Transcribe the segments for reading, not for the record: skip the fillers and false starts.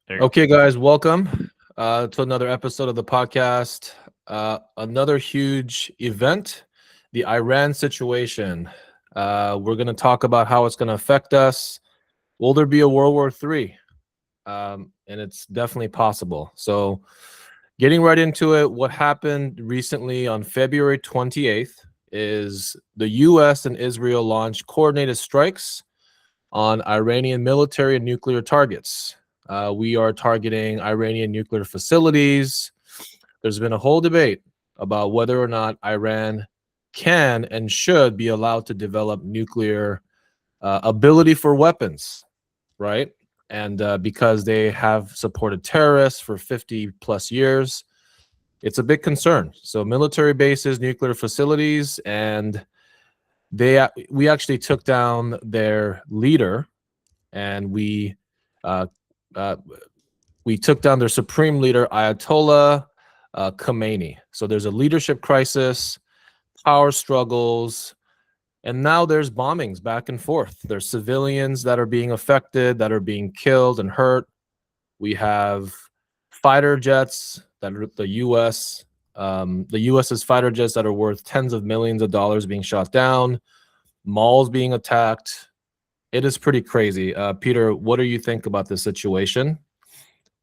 There you go. Okay, guys, welcome to another episode of the podcast. Another huge event, the Iran situation. We're going to talk about how it's going to affect us. Will there be a World War III? And it's definitely possible. So getting right into it, what happened recently on February 28th is the U.S. and Israel launched coordinated strikes on Iranian military and nuclear targets. We are targeting Iranian nuclear facilities. There's been a whole debate about whether or not Iran can and should be allowed to develop nuclear ability for weapons, right? And because they have supported terrorists for 50 plus years, it's a big concern. So military bases, nuclear facilities, and we actually took down their leader, and we took down their supreme leader, Ayatollah Khomeini. So there's a leadership crisis, power struggles, and now there's bombings back and forth. There's civilians that are being affected, that are being killed and hurt. We have fighter jets that are the U.S.'s fighter jets that are worth tens of millions of dollars being shot down, malls being attacked. It is pretty crazy. Peter, what do you think about this situation?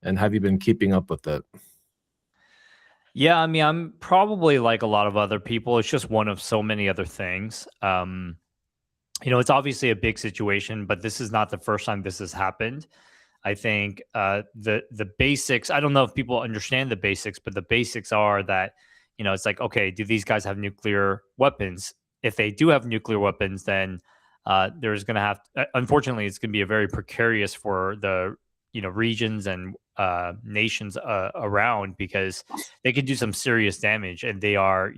And have you been keeping up with it? Yeah, I mean, I'm probably like a lot of other people. It's just one of so many other things. It's obviously a big situation, but this is not the first time this has happened. I think the basics, I don't know if people understand the basics, but the basics are that, it's like, okay, do these guys have nuclear weapons? If they do have nuclear weapons, then there's going to unfortunately, it's going to be a very precarious for the, regions and nations around, because they could do some serious damage, and they are,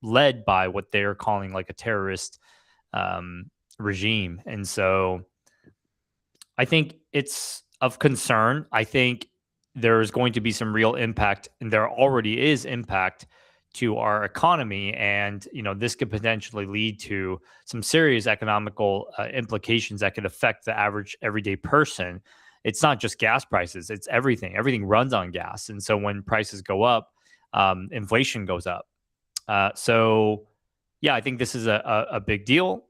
led by what they're calling like a terrorist regime. And so I think it's of concern. I think there's going to be some real impact, and there already is impact to our economy. And, this could potentially lead to some serious economical implications that could affect the average everyday person. It's not just gas prices, it's everything. Everything runs on gas. And so when prices go up, inflation goes up. So yeah, I think this is a big deal.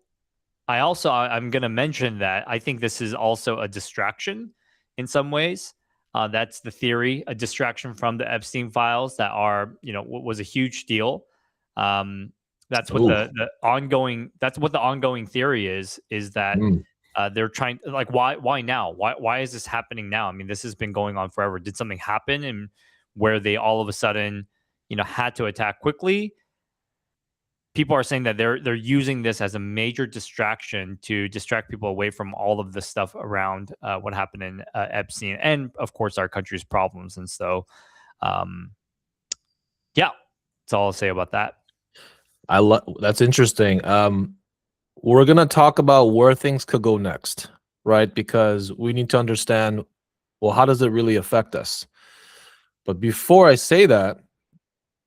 I'm going to mention that I think this is also a distraction in some ways. That's the theory, a distraction from the Epstein files that are, was a huge deal. That's what the ongoing theory is that they're trying, like, why now? Why is this happening now? I mean, this has been going on forever. Did something happen and where they all of a sudden, had to attack quickly? People are saying that they're using this as a major distraction to distract people away from all of the stuff around what happened in Epstein, and of course our country's problems. And so, yeah, that's all I'll say about that. That's interesting. We're gonna talk about where things could go next, right? Because we need to understand, well, how does it really affect us? But before I say that,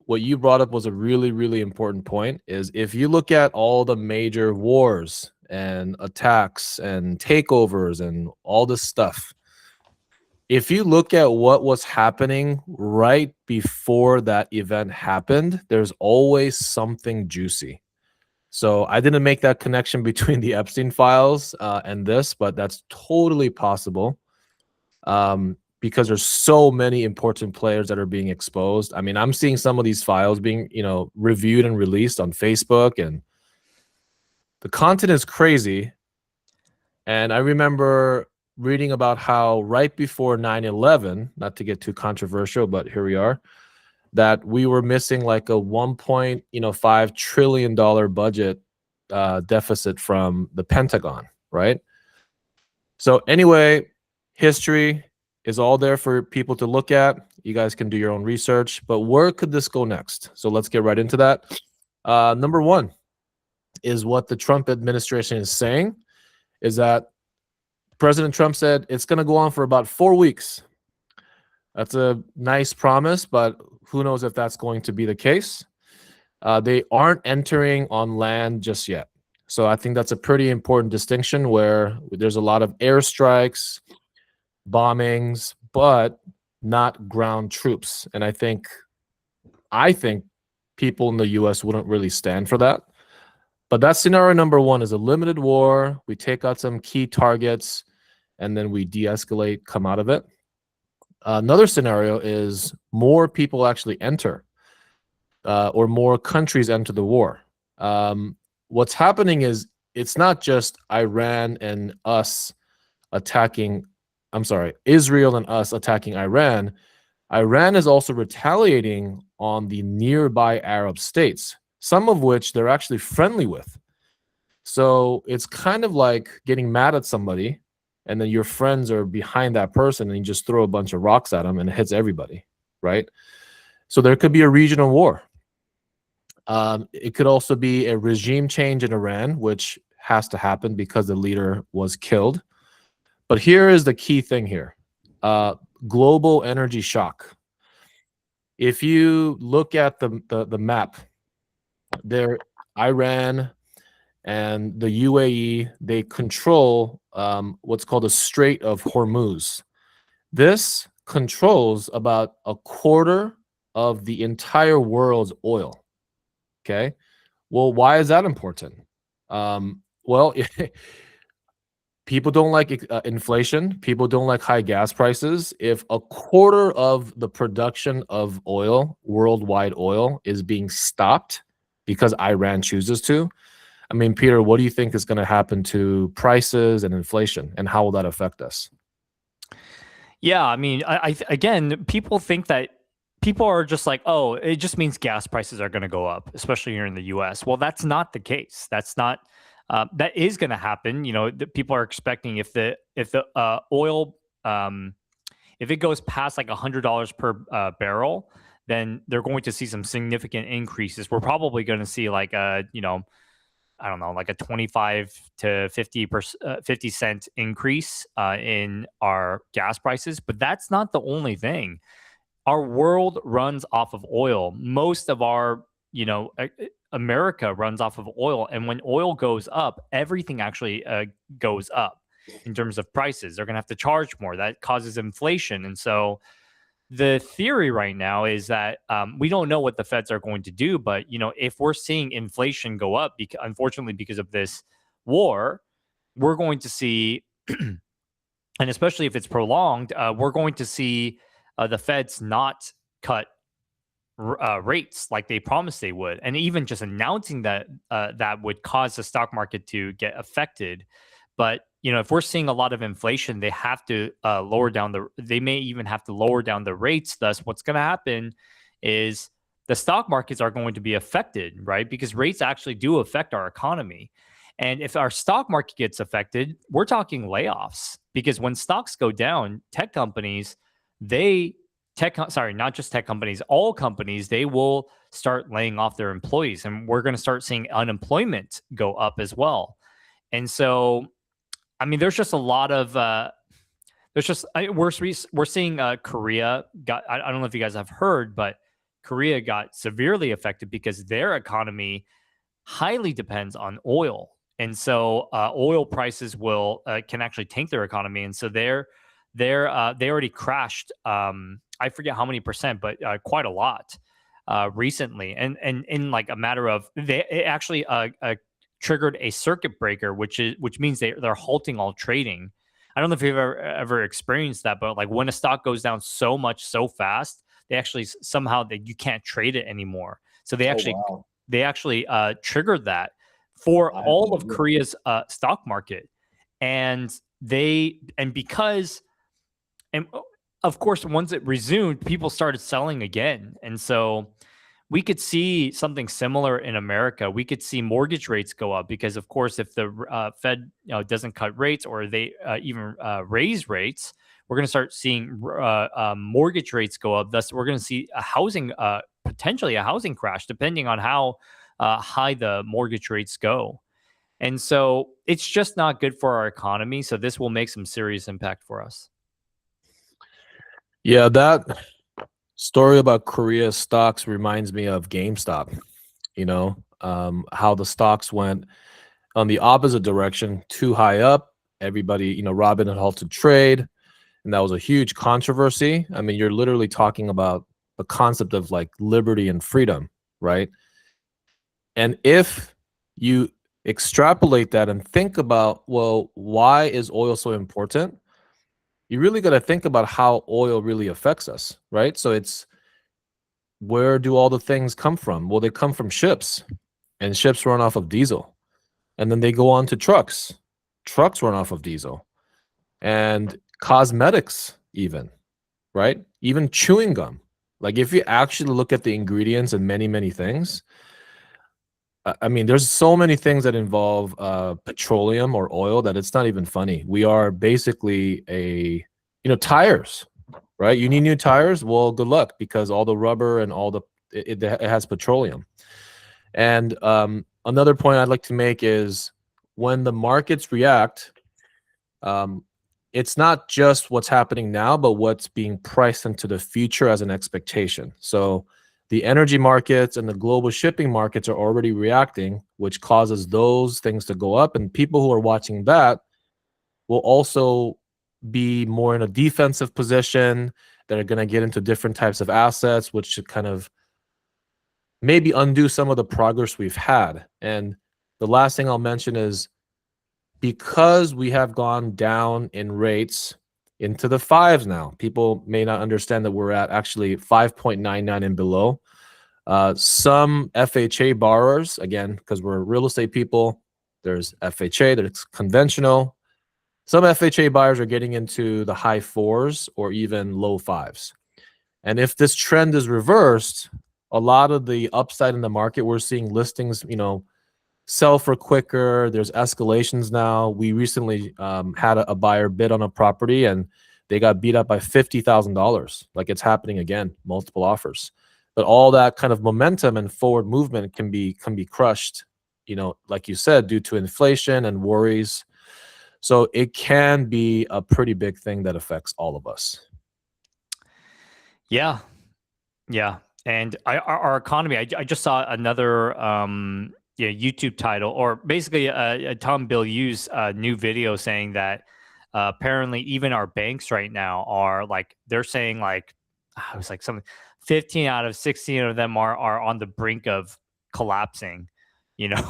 what you brought up was a really, really important point. Is if you look at all the major wars and attacks and takeovers and all this stuff, if you look at what was happening right before that event happened, there's always something juicy. So I didn't make that connection between the Epstein files and this, but that's totally possible. Because there's so many important players that are being exposed. I mean, I'm seeing some of these files being, reviewed and released on Facebook, and the content is crazy. And I remember reading about how right before 9/11, not to get too controversial, but here we are, that we were missing like a $1.5 trillion budget deficit from the Pentagon, right? So anyway, history is all there for people to look at. You guys can do your own research, but where could this go next? So let's get right into that. Number one is what the Trump administration is saying, is that President Trump said it's going to go on for about 4 weeks. That's a nice promise, but who knows if that's going to be the case. They aren't entering on land just yet. So I think that's a pretty important distinction, where there's a lot of airstrikes, bombings, but not ground troops. And I think people in the U.S. wouldn't really stand for that. But that's scenario number one, is a limited war. We take out some key targets, and then we de-escalate, come out of it. Another scenario is more people actually enter, or more countries enter the war. What's happening is it's not just Iran and us attacking, Israel and us attacking Iran. Iran is also retaliating on the nearby Arab states, some of which they're actually friendly with. So it's kind of like getting mad at somebody, and then your friends are behind that person, and you just throw a bunch of rocks at them, and it hits everybody, right? So there could be a regional war. It could also be a regime change in Iran, which has to happen because the leader was killed. But here is the key thing here. Global energy shock. If you look at the map, there, Iran and the UAE, they control what's called the Strait of Hormuz. This controls about a quarter of the entire world's oil. Okay, well, why is that important? Well, people don't like inflation. People don't like high gas prices. If a quarter of the production of oil, worldwide oil, is being stopped because Iran chooses to, I mean, Peter, what do you think is going to happen to prices and inflation, and how will that affect us? Yeah, I mean, again, people think that people are just like, oh, it just means gas prices are going to go up, especially here in the U.S. Well, that's not the case. That's not. That is going to happen. You know, people are expecting if the oil, if it goes past like $100 per barrel, then they're going to see some significant increases. We're probably going to see like a, you know, I don't know, like a 25 to 50 cent increase in our gas prices. But that's not the only thing. Our world runs off of oil. Most of our, you know, America runs off of oil. And when oil goes up, everything actually goes up in terms of prices. They're going to have to charge more. That causes inflation. And so the theory right now is that we don't know what the Feds are going to do. But, you know, if we're seeing inflation go up, unfortunately, because of this war, we're going to see, and especially if it's prolonged, we're going to see the Feds not cut rates like they promised they would, and even just announcing that that would cause the stock market to get affected. But you know, if we're seeing a lot of inflation, they have to lower down the. They may even have to lower down the rates. Thus, what's going to happen is the stock markets are going to be affected, right? Because rates actually do affect our economy. And if our stock market gets affected, we're talking layoffs. Because when stocks go down, tech companies, not just tech companies, all companies, they will start laying off their employees, and we're going to start seeing unemployment go up as well. And so, I mean, there's just a lot of we're seeing Korea got. I don't know if you guys have heard, but Korea got severely affected because their economy highly depends on oil, and so oil prices will can actually tank their economy, and so they already crashed. I forget how many percent, but quite a lot recently, and in like a matter of it actually triggered a circuit breaker, which means they're halting all trading. I don't know if you've ever experienced that, but like when a stock goes down so much so fast, they actually somehow that you can't trade it anymore. So they actually triggered that for all of Korea's stock market, and because. And of course, once it resumed, people started selling again. And so we could see something similar in America. We could see mortgage rates go up because, of course, if the Fed doesn't cut rates or they even raise rates, we're going to start seeing mortgage rates go up. Thus, we're going to see potentially a housing crash, depending on how high the mortgage rates go. And so it's just not good for our economy. So this will make some serious impact for us. Yeah, that story about Korea stocks reminds me of GameStop. You know, how the stocks went on the opposite direction, too high up. Everybody, you know, Robin had halted trade, and that was a huge controversy. I mean, you're literally talking about the concept of like liberty and freedom, right? And if you extrapolate that and think about, well, why is oil so important? You really got to think about how oil really affects us, right? So it's, where do all the things come from? Well, they come from ships, and ships run off of diesel. And then they go on to trucks. Trucks run off of diesel. And cosmetics, even, right? Even chewing gum. Like, if you actually look at the ingredients and many, many things, I mean, there's so many things that involve petroleum or oil that it's not even funny. We are basically tires, right? You need new tires. Well, good luck, because all the rubber and all it has petroleum. And another point I'd like to make is, when the markets react, it's not just what's happening now, but what's being priced into the future as an expectation. So the energy markets and the global shipping markets are already reacting, which causes those things to go up. And people who are watching that will also be more in a defensive position. That are going to get into different types of assets, which should kind of maybe undo some of the progress we've had. And the last thing I'll mention is, because we have gone down in rates into the fives now, people may not understand that we're at actually 5.99 and below. Some FHA borrowers, again, because we're real estate people, there's FHA, there's conventional. Some FHA buyers are getting into the high fours or even low fives. And if this trend is reversed, a lot of the upside in the market, we're seeing listings, sell for quicker. There's escalations now. We recently had a buyer bid on a property, and they got beat up by $50,000. Like, it's happening again, multiple offers. But all that kind of momentum and forward movement can be crushed, like you said, due to inflation and worries. So it can be a pretty big thing that affects all of us. Yeah. And our economy, I just saw another YouTube title, or basically a Tom Bilyeu's new video saying that apparently even our banks right now are like, they're saying like, it was like something, 15 out of 16 of them are on the brink of collapsing,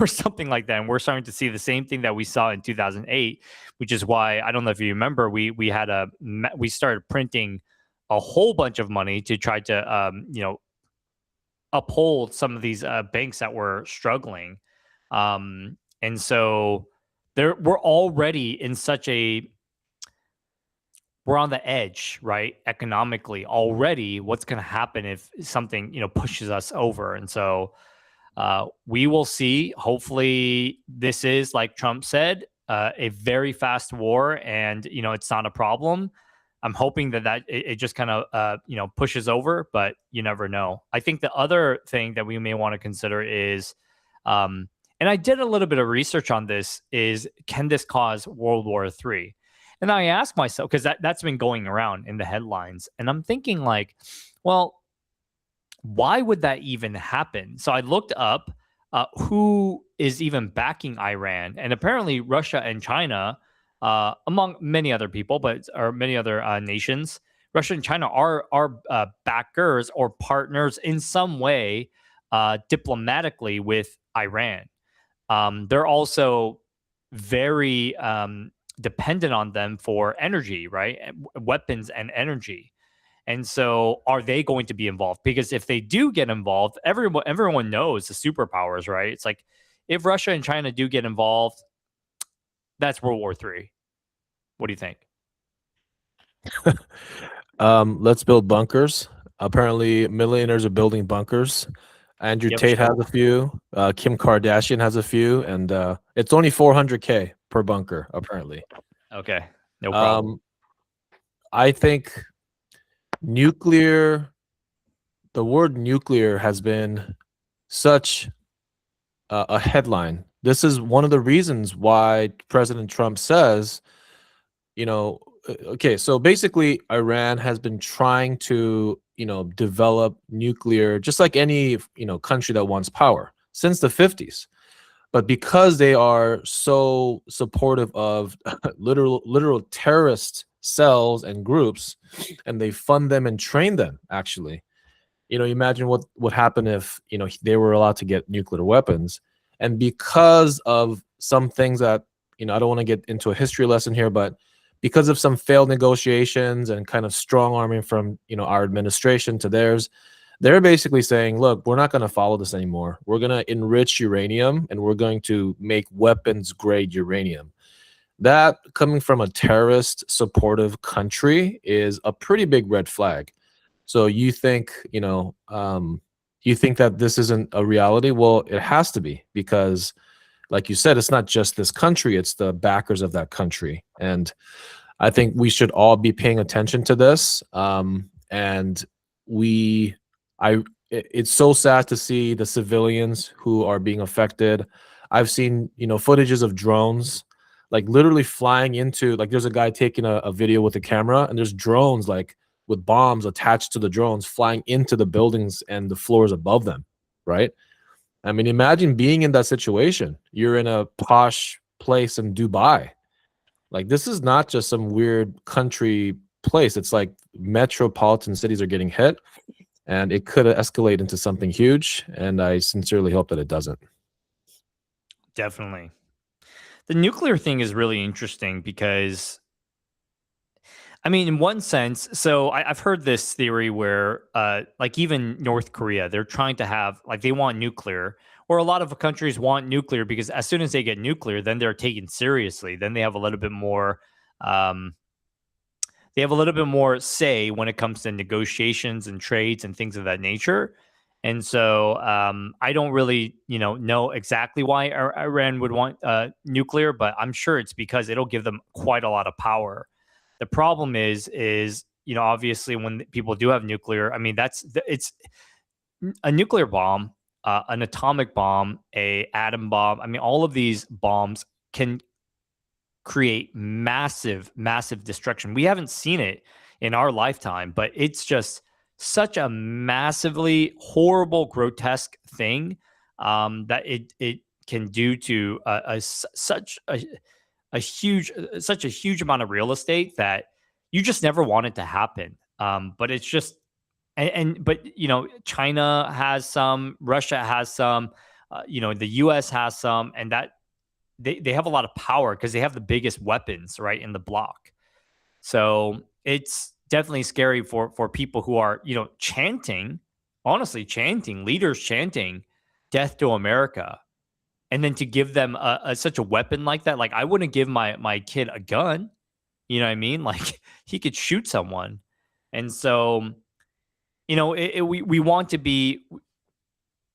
or something like that. And we're starting to see the same thing that we saw in 2008, which is why, I don't know if you remember, we started printing a whole bunch of money to try to uphold some of these banks that were struggling. And so we're already in we're on the edge, right? Economically already, what's going to happen if something, pushes us over? And so we will see. Hopefully this is, like Trump said, a very fast war, and, it's not a problem. I'm hoping that it just kind of, pushes over, but you never know. I think the other thing that we may want to consider is, and I did a little bit of research on this, is, can this cause World War III? And I asked myself, because that's been going around in the headlines, and I'm thinking like, well, why would that even happen? So I looked up who is even backing Iran, and apparently Russia and China, among many other people, or many other nations, Russia and China are backers or partners in some way, diplomatically, with Iran. They're also very dependent on them for energy, right? Weapons and energy. And so are they going to be involved? Because if they do get involved, everyone knows the superpowers, right? It's like, if Russia and China do get involved, that's World War III. What do you think? Let's build bunkers. Apparently, millionaires are building bunkers. Andrew Tate has a few. Kim Kardashian has a few, and it's only $400K per bunker, apparently. Okay, no problem. I think the word nuclear has been such a headline. This is one of the reasons why President Trump says, okay, so basically Iran has been trying to, develop nuclear, just like any, country that wants power, since the 50s. But because they are so supportive of literal terrorist cells and groups, and they fund them and train them. Actually, imagine what would happen if they were allowed to get nuclear weapons, and because of some things that I don't want to get into a history lesson here, but because of some failed negotiations and kind of strong arming from our administration to theirs, they're basically saying, look, we're not going to follow this anymore. We're going to enrich uranium and we're going to make weapons grade uranium. That, coming from a terrorist supportive country, is a pretty big red flag. So you think that this isn't a reality? Well, it has to be, because like you said, it's not just this country, it's the backers of that country. And I think we should all be paying attention to this. And it's so sad to see the civilians who are being affected. I've seen, footages of drones, like literally flying into, like there's a guy taking a video with a camera, and there's drones like with bombs attached to the drones flying into the buildings and the floors above them, right? I mean, imagine being in that situation. You're in a posh place in Dubai. Like, this is not just some weird country place. It's like metropolitan cities are getting hit, and it could escalate into something huge. And I sincerely hope that it doesn't. Definitely. The nuclear thing is really interesting because, I mean, in one sense, so I've heard this theory where, like even North Korea, they're trying to have, like, they want nuclear, or a lot of countries want nuclear because as soon as they get nuclear, then they're taken seriously. Then they have a little bit more, say when it comes to negotiations and trades and things of that nature. And so I don't really, know exactly why Iran would want nuclear, but I'm sure it's because it'll give them quite a lot of power. The problem is, obviously when people do have nuclear, I mean, it's a nuclear bomb, an atomic bomb, a atom bomb. I mean, all of these bombs can create massive, massive destruction. We haven't seen it in our lifetime, but it's just such a massively horrible, grotesque thing that it can do to such a huge amount of real estate that you just never want it to happen. But it's just, but China has some, Russia has some, the U.S. has some, and that they have a lot of power because they have the biggest weapons right in the block. So it's definitely scary for people who are chanting, leaders chanting death to America. And then to give them such a weapon like that, like I wouldn't give my kid a gun. You know what I mean? Like he could shoot someone. And so, we want to be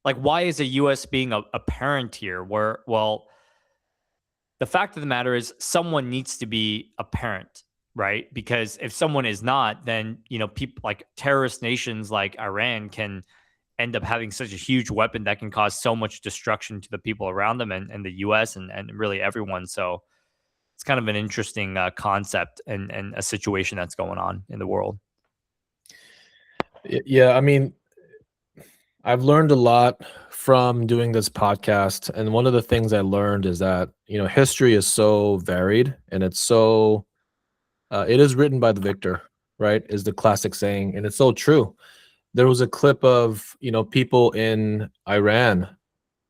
like, why is the U.S. being a parent here? Where, well, the fact of the matter is someone needs to be a parent, right? Because if someone is not, then, people like terrorist nations like Iran can end up having such a huge weapon that can cause so much destruction to the people around them and the U.S. and really everyone. So it's kind of an interesting concept and a situation that's going on in the world. Yeah, I mean, I've learned a lot from doing this podcast, and one of the things I learned is that history is so varied, and it's so it is written by the victor, right? Is the classic saying, and it's so true. There was a clip of people in Iran,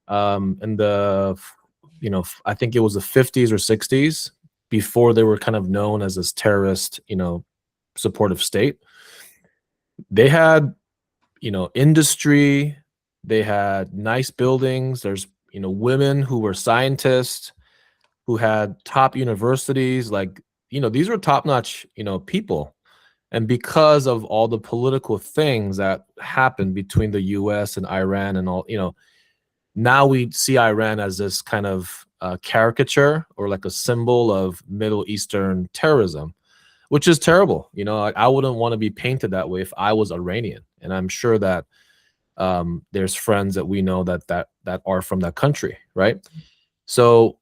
in the I think it was the 50s or 60s, before they were kind of known as this terrorist supportive state. They had industry, they had nice buildings. There's women who were scientists, who had top universities. Like these were top-notch people. And because of all the political things that happened between the U.S. and Iran and all, now we see Iran as this kind of caricature or like a symbol of Middle Eastern terrorism, which is terrible. I wouldn't want to be painted that way if I was Iranian. And I'm sure that there's friends that we know that are from that country, right? So,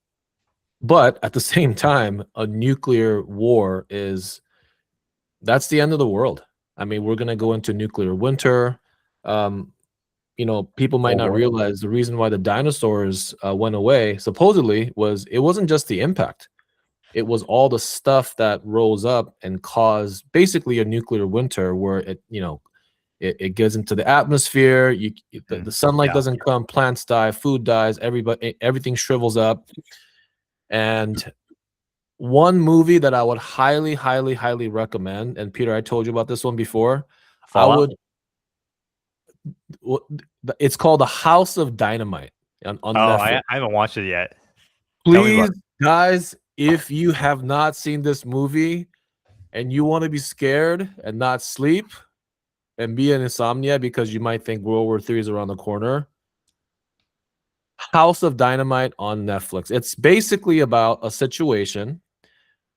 but at the same time, a nuclear war that's the end of the world. I mean, we're going to go into nuclear winter. People might not realize the reason why the dinosaurs went away, supposedly, it wasn't just the impact. It was all the stuff that rose up and caused basically a nuclear winter where it gets into the atmosphere. The sunlight Yeah. doesn't come, plants die, food dies, everything shrivels up. And one movie that I would highly, highly, highly recommend, and Peter, I told you about this one before. Fallout? It's called The House of Dynamite on Netflix. I haven't watched it yet. Please, guys, if you have not seen this movie and you want to be scared and not sleep and be in insomnia because you might think World War III is around the corner, House of Dynamite on Netflix. It's basically about a situation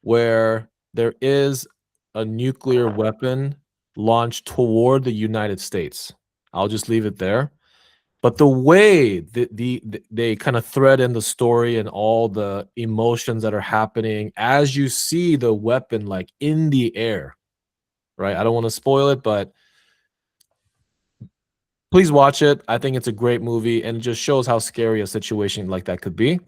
where there is a nuclear weapon launched toward the United States. I'll just leave it there. But the way they kind of thread in the story and all the emotions that are happening as you see the weapon like in the air, right? I don't want to spoil it, but please watch it. I think it's a great movie and it just shows how scary a situation like that could be.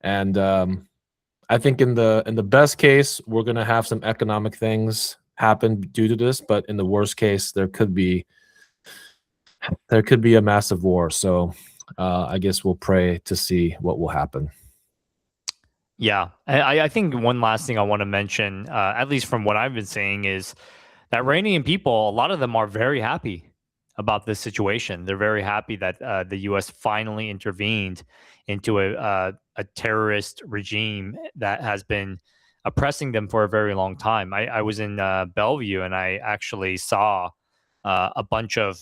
And I think in the best case, we're gonna have some economic things happen due to this, but in the worst case, there could be a massive war. So I guess we'll pray to see what will happen. Yeah. I think one last thing I want to mention, at least from what I've been seeing, is that Iranian people, a lot of them are very happy about this situation. They're very happy that the U.S. finally intervened into a terrorist regime that has been oppressing them for a very long time. I was in Bellevue and I actually saw a bunch of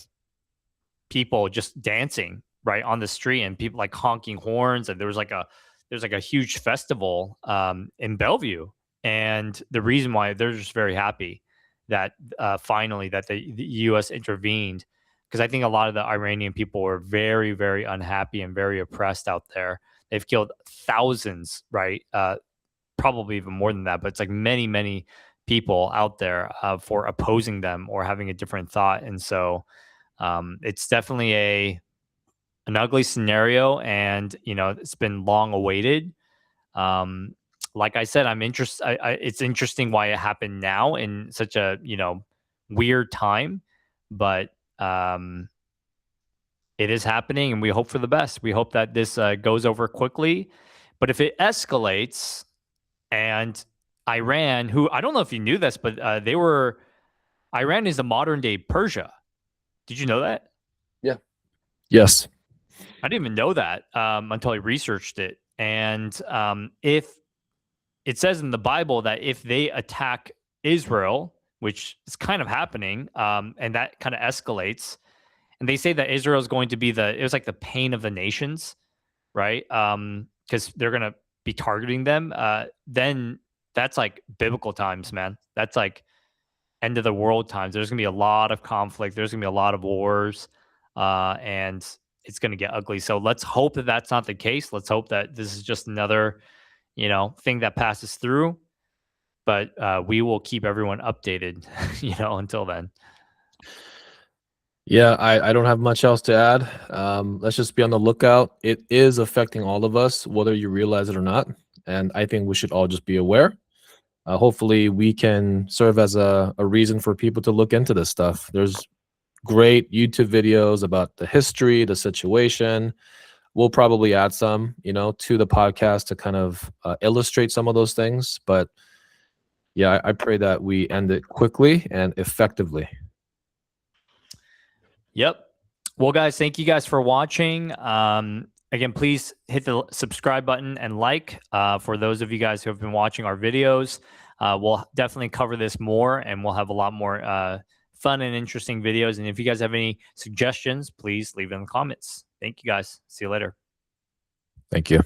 people just dancing right on the street and people like honking horns, and there's like a huge festival in Bellevue, and the reason why they're just very happy that finally that the U.S. intervened, because I think a lot of the Iranian people were very, very unhappy and very oppressed out there. They've killed thousands, right? Probably even more than that, but it's like many, many people out there for opposing them or having a different thought, and so it's definitely an ugly scenario, and it's been long awaited. Like I said, I'm interested. It's interesting why it happened now in such a weird time, but it is happening, and we hope for the best. We hope that this goes over quickly. But if it escalates, and Iran, who I don't know if you knew this, but Iran is the modern day Persia. Did you know that? Yeah. Yes. I didn't even know that until I researched it. And if it says in the Bible that if they attack Israel, which is kind of happening, and that kind of escalates, and they say that Israel is going to be it was like the pain of the nations, right? Because they're going to be targeting them. Then that's like biblical times, man. That's like end of the world times. There's going to be a lot of conflict. There's going to be a lot of wars, and it's going to get ugly. So let's hope that that's not the case. Let's hope that this is just another, thing that passes through. But we will keep everyone updated, until then. Yeah, I don't have much else to add. Let's just be on the lookout. It is affecting all of us, whether you realize it or not. And I think we should all just be aware. Hopefully, we can serve as a reason for people to look into this stuff. There's great YouTube videos about the history, the situation. We'll probably add some, to the podcast to kind of illustrate some of those things. But yeah, I pray that we end it quickly and effectively. Yep. Well, guys, thank you guys for watching. Again, please hit the subscribe button and like for those of you guys who have been watching our videos. We'll definitely cover this more, and we'll have a lot more fun and interesting videos. And if you guys have any suggestions, please leave it in the comments. Thank you guys. See you later. Thank you.